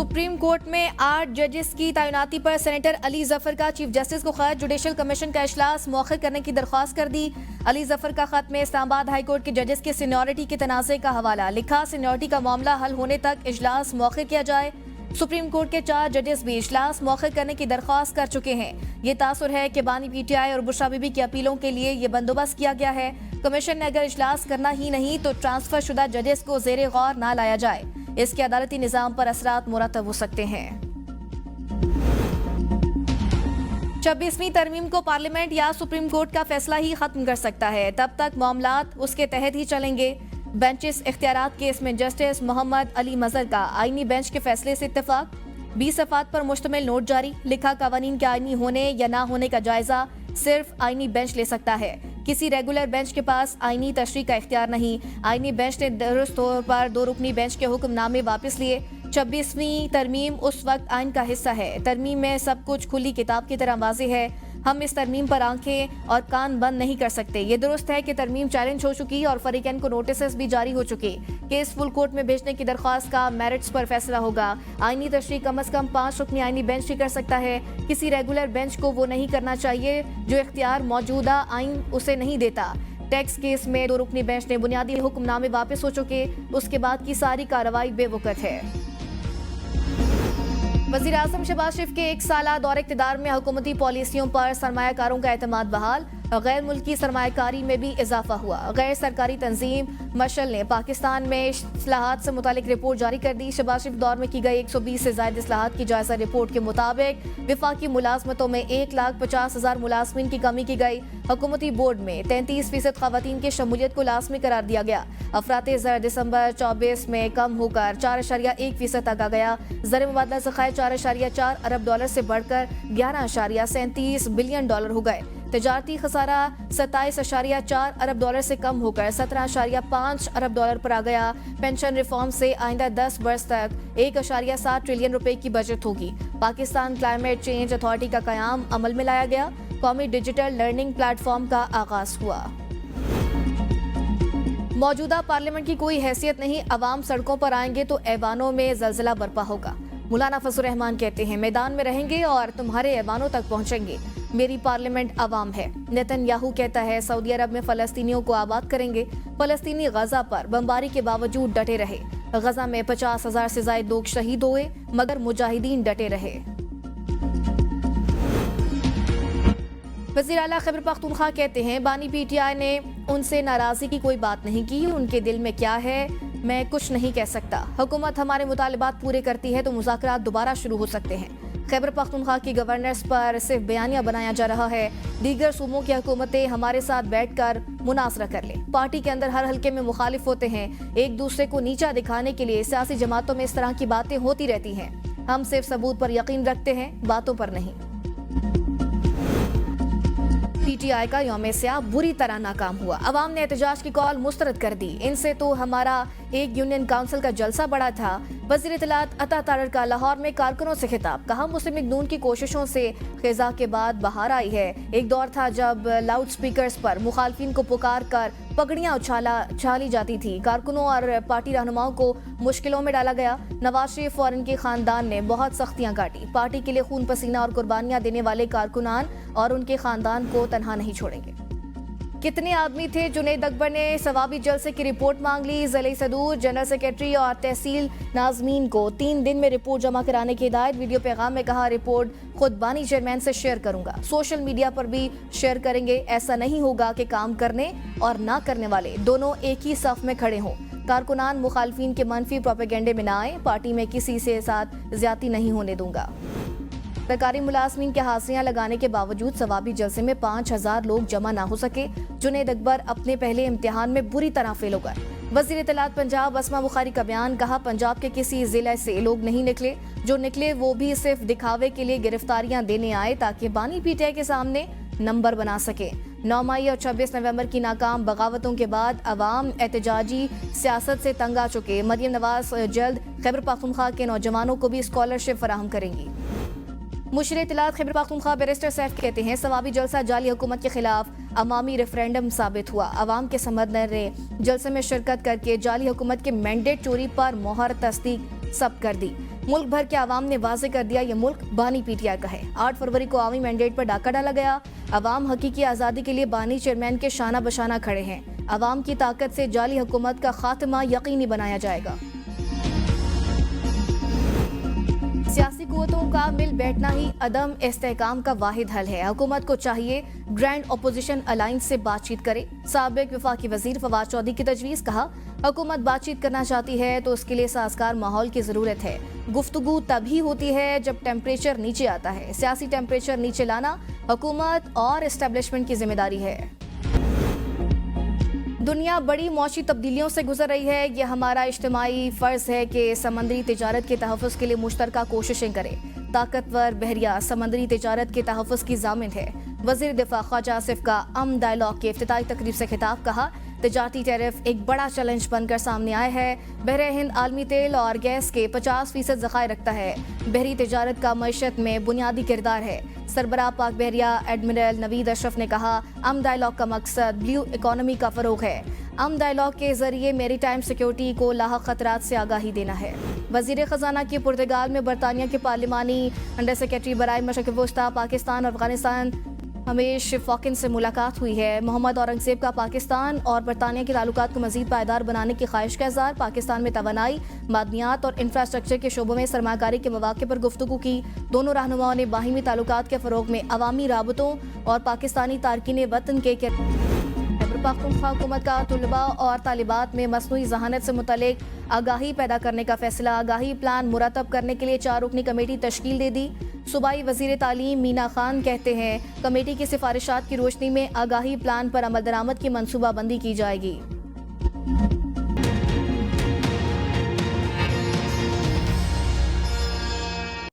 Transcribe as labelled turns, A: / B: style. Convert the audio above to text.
A: Supreme court में 8 जजेस की तैनाती पर सेनेटर अली जफर का चीफ जस्टिस को खत। जुडिशल कमीशन का इजलास मौखर करने की दरख्वास्त कर दी। अली जफर का खत में इस्लामाबाद हाई कोर्ट के जजेस की सीनियरिटी के तनाज़े का हवाला। लिखा, सीनियरिटी का मामला हल होने तक इजलास मौखर किया जाए। सुप्रीम कोर्ट के 4 जजेस भी इजलास मौखर करने की दरख्वास्त कर चुके हैं। ये तासुर है कि बानी पीटीआई और बुशरा बीबी की अपीलों के लिए ये बंदोबस्त किया गया है। कमीशन ने अगर इजलास करना ही नहीं तो ट्रांसफर शुदा जजेस को ज़ेरे गौर ना लाया जाए। इसके अदालती निज़ाम पर असरात मुरतब हो सकते हैं। 26वीं तरमीम को पार्लियामेंट या सुप्रीम कोर्ट का फैसला ही खत्म कर सकता है। तब तक मामलात उसके तहत ही चलेंगे। बेंचेस इख्तियारात केस में जस्टिस मोहम्मद अली मजहर का आईनी बेंच के फैसले से इत्तेफाक। 20 सफ़ात पर मुश्तमिल नोट जारी। लिखा, कवानीन के आईनी होने या ना होने का जायजा सिर्फ आईनी बेंच ले सकता है। किसी रेगुलर बेंच के पास आईनी तशरीह का इख्तियार नहीं। आईनी बेंच ने दुरुस्त तौर पर 2 रुकनी बेंच के हुक्मनामे वापस लिए। 26वीं तरमीम उस वक्त आइन का हिस्सा है। तरमीम में सब कुछ खुली किताब की तरह वाज़ेह है। हम इस तरमीम पर आंखें और कान बंद नहीं कर सकते। ये दुरुस्त है कि तरमीम चैलेंज हो चुकी और फरीकैन को नोटिस भी जारी हो चुके। केस फुल कोर्ट में भेजने की दरख्वास्त का मेरिट्स पर फैसला होगा। आईनी तशरीह कम अज कम 5 रुकनी आईनी बेंच ही कर सकता है। किसी रेगुलर बेंच को वो नहीं करना चाहिए जो इख्तियार मौजूदा आइन उसे नहीं देता। टैक्स केस में 2 रुकनी बेंच ने बुनियादी हुक्मनामे वापस हो चुके। उसके बाद की सारी कार्रवाई बेवकूफ़ है। वज़ीर आज़म शहबाज शरीफ के 1 साला दौरे इक़्तिदार में हुकूमती पॉलिसियों पर सरमायाकारों का एतमाद बहाल। गैर मुल्की सरमायाकारी में भी इजाफा हुआ। गैर सरकारी तंजीम मशल ने पाकिस्तान में इस्लाहात से मुतालिक रिपोर्ट जारी कर दी। शहबाज शरीफ दौर में की गई 120 से ज़ायद इस्लाहात की जायजा रिपोर्ट के मुताबिक विफाकी मुलाजमतों में 1,50,000 मुलाजमीन की कमी की गई। हुकूमती बोर्ड में 33% ख़वातीन की शमूलियत को लाज़मी करार दिया गया। अफराते ज़र दिसंबर 24 में कम होकर 4.1% तक आ गया। ज़र मुबादला ज़खायर $4.4 अरब से बढ़कर $11.37 बिलियन हो गए। तजारती खसारा $27.4 अरब से कम होकर $17.5 अरब पर आ गया। पेंशन रिफॉर्म से आइंदा 10 बरस तक $1.7 ट्रिलियन की बचत होगी। पाकिस्तान क्लाइमेट चेंज अथॉरिटी का क़याम अमल में लाया गया। कौमी डिजिटल लर्निंग प्लेटफॉर्म का आगाज हुआ। मौजूदा पार्लियामेंट की कोई हैसियत नहीं। अवाम सड़कों पर आएंगे तो ऐवानों में जलजला बर्पा होगा। मौलाना फजलुर रहमान कहते हैं, मैदान में रहेंगे और तुम्हारे ऐवानों तक पहुंचेंगे। मेरी पार्लियामेंट अवाम है। नेतन्याहू कहता है, सऊदी अरब में फ़लस्तीनियों को आबाद करेंगे। फ़लस्तीनी गजा पर बमबारी के बावजूद डटे रहे। गजा में 50,000 से ज़ायद लोग शहीद हुए मगर मुजाहिदीन डटे रहे। वज़ीर आला खैबर पख्तूनख्वा कहते हैं, बानी पीटीआई ने उनसे नाराज़गी की कोई बात नहीं की। उनके दिल में क्या है मैं कुछ नहीं कह सकता। हुकूमत हमारे मुतालिबात पूरे करती है तो मुज़ाकरात दोबारा शुरू हो सकते हैं। खैबर पख्तूनख्वा की गवर्नर्स पर सिर्फ बयानिया बनाया जा रहा है। दीगर सूबों की हुकूमतें हमारे साथ बैठकर मुनासरा कर लें। पार्टी के अंदर हर हल्के में मुखालिफ होते हैं। एक दूसरे को नीचा दिखाने के लिए सियासी जमातों में इस तरह की बातें होती रहती हैं। हम सिर्फ सबूत पर यकीन रखते हैं, बातों पर नहीं। पीटीआई का यौम सियाह बुरी तरह नाकाम हुआ। अवाम ने एहतजाज की कॉल मुस्तरद कर दी। इनसे तो हमारा एक यूनियन काउंसिल का जलसा बड़ा था। वज़ीर इत्तलात अता तारड़ का लाहौर में कारकुनों से खिताब। कहा, मुस्लिम लीग नून की कोशिशों से ख़िज़ा के बाद बहार आई है। एक दौर था जब लाउड स्पीकर्स पर मुखालफिन को पुकार कर पगड़ियाँ उछाली जाती थी। कारकुनों और पार्टी रहनुमाओं को मुश्किलों में डाला गया। नवाज शरीफ और इनके खानदान ने बहुत सख्तियाँ काटी। पार्टी के लिए खून पसीना और कुर्बानियाँ देने वाले कारकुनान और उनके खानदान को तनहा नहीं छोड़ेंगे। कितने आदमी थे? जुनैद अकबर ने सवाबी जलसे की रिपोर्ट मांग ली। ज़िले सदूर, जनरल सेक्रेटरी और तहसील नाज़मीन को 3 दिन में रिपोर्ट जमा कराने की हिदायत। वीडियो पैगाम में कहा, रिपोर्ट खुद बानी चेयरमैन से शेयर करूंगा। सोशल मीडिया पर भी शेयर करेंगे। ऐसा नहीं होगा कि काम करने और ना करने वाले दोनों एक ही सफ में खड़े हों। कारकुनान मुखालफिन के मनफी प्रोपेगेंडे में ना आए। पार्टी में किसी से साथ ज्यादती नहीं होने दूंगा। सरकारी मुलाजमीन के हाजिरियां लगाने के बावजूद सवाबी जलसे में 5,000 लोग जमा ना हो सके। जुनैद अकबर अपने पहले इम्तिहान में बुरी तरह फेल हो गए। वज़ीर इत्तलात पंजाब अस्मा बुखारी का बयान। कहा, पंजाब के किसी जिले से लोग नहीं निकले। जो निकले वो भी सिर्फ दिखावे के लिए गिरफ्तारियां देने आए ताकि बानी पीटीआई के सामने नंबर बना सके। 9 मई और 26 नवंबर की नाकाम बगावतों के बाद अवाम एहतजाजी सियासत से तंग आ चुके। मरियम नवाज जल्द खैबर पख्तूनख्वा के नौजवानों को भी स्कॉलरशिप फराहम करेंगी। मुशीर इत्तलात खैबर पख्तूनख्वा बैरिस्टर सैफ कहते हैं, सवाबी जलसा जाली हुकूमत के खिलाफ अवामी रेफरेंडम साबित हुआ। अवाम के समर्थन ने जलसे में शिरकत करके जाली हुकूमत के मैंडेट चोरी पर मोहर तस्दीक सब कर दी। मुल्क भर के आवाम ने वाजे कर दिया ये मुल्क बानी पीटीआई का है। 8 फरवरी को आवामी मैंडेट पर डाका डाला गया। अवाम हकीकी आज़ादी के लिए बानी चेयरमैन के शाना बशाना खड़े हैं। अवाम की ताकत से जाली हुकूमत का खात्मा यकीनी बनाया जाएगा। सियासी कुव्वतों का मिल बैठना ही अदम इस्तेहकाम का वाहिद हल है। हुकूमत को चाहिए ग्रैंड अपोजिशन अलायंस से बातचीत करे। साबिक वफाकी वजीर फवाद चौधरी की तजवीज़, कहा हुकूमत बातचीत करना चाहती है तो उसके लिए साजगार माहौल की ज़रूरत है। गुफ्तगू तभी होती है जब टेम्परेचर नीचे आता है। सियासी टेम्परेचर नीचे लाना हुकूमत और एस्टेब्लिशमेंट की जिम्मेदारी है। दुनिया बड़ी मौशी तब्दीलियों से गुजर रही है। ये हमारा इज्तिमाई फ़र्ज़ है कि समंदरी तिजारत के तहफ़्फ़ुज़ के लिए मुश्तरका कोशिशें करें। ताकतवर बहरिया समंदरी तिजारत के तहफ़्फ़ुज़ की ज़ामिन है। वज़ीर दिफ़ा ख्वाजा आसिफ का डायलॉग के इफ्तिताई तकरीब से खिताब, कहा तिजारती टैरिफ एक बड़ा चैलेंज बनकर सामने आया है। बहरे हिंद आलमी तेल और गैस के 50% ज़खायर रखता है। बहरी तिजारत का मईशत में बुनियादी किरदार है। सरबराह पाक बहरिया एडमिरल नवीद अशरफ ने कहा डायलॉग का मकसद ब्लू इकॉनमी का फ़रोग़ है। डायलॉग के ज़रिए मेरी टाइम सिक्योरिटी को लाहक ख़तरात से आगाही देना है। वज़ीर ख़जाना की पुर्तगाल में बरतानिया के पार्लिमानी अंडर सेक्रेटरी बराए मशरिक़ वस्ता पाकिस्तान और अफ़गानिस्तान हमेश फ़ॉकिन से मुलाकात हुई है। मोहम्मद औरंगज़ेब का पाकिस्तान और बरतानिया के ताल्लुकात को मज़ीद पायदार बनाने की ख्वाहिश का इज़हार। पाकिस्तान में तवानाई, मादनियात और इंफ्रास्ट्रक्चर के शोबों में सरमाकारी के मौक़े पर गुफ्तगू की। दोनों रहनुमाओं ने बाहिमी ताल्लुकात के फ़रोग़ में अवामी राबतों और पाकिस्तानी तारकीन वतन के पख्तूनख्वा हुकूमत का तलबा और तालिबात में मसनूई ज़हानत से मुतल्लिक आगाही पैदा करने का फैसला। आगाही प्लान मुरतब करने के लिए 4 रुकनी कमेटी तश्कील दे दी। सूबाई वज़ीर तालीम मीना खान कहते हैं कमेटी की सिफारिशात की रोशनी में आगाही प्लान पर अमल दरामद की मनसूबाबंदी की जाएगी।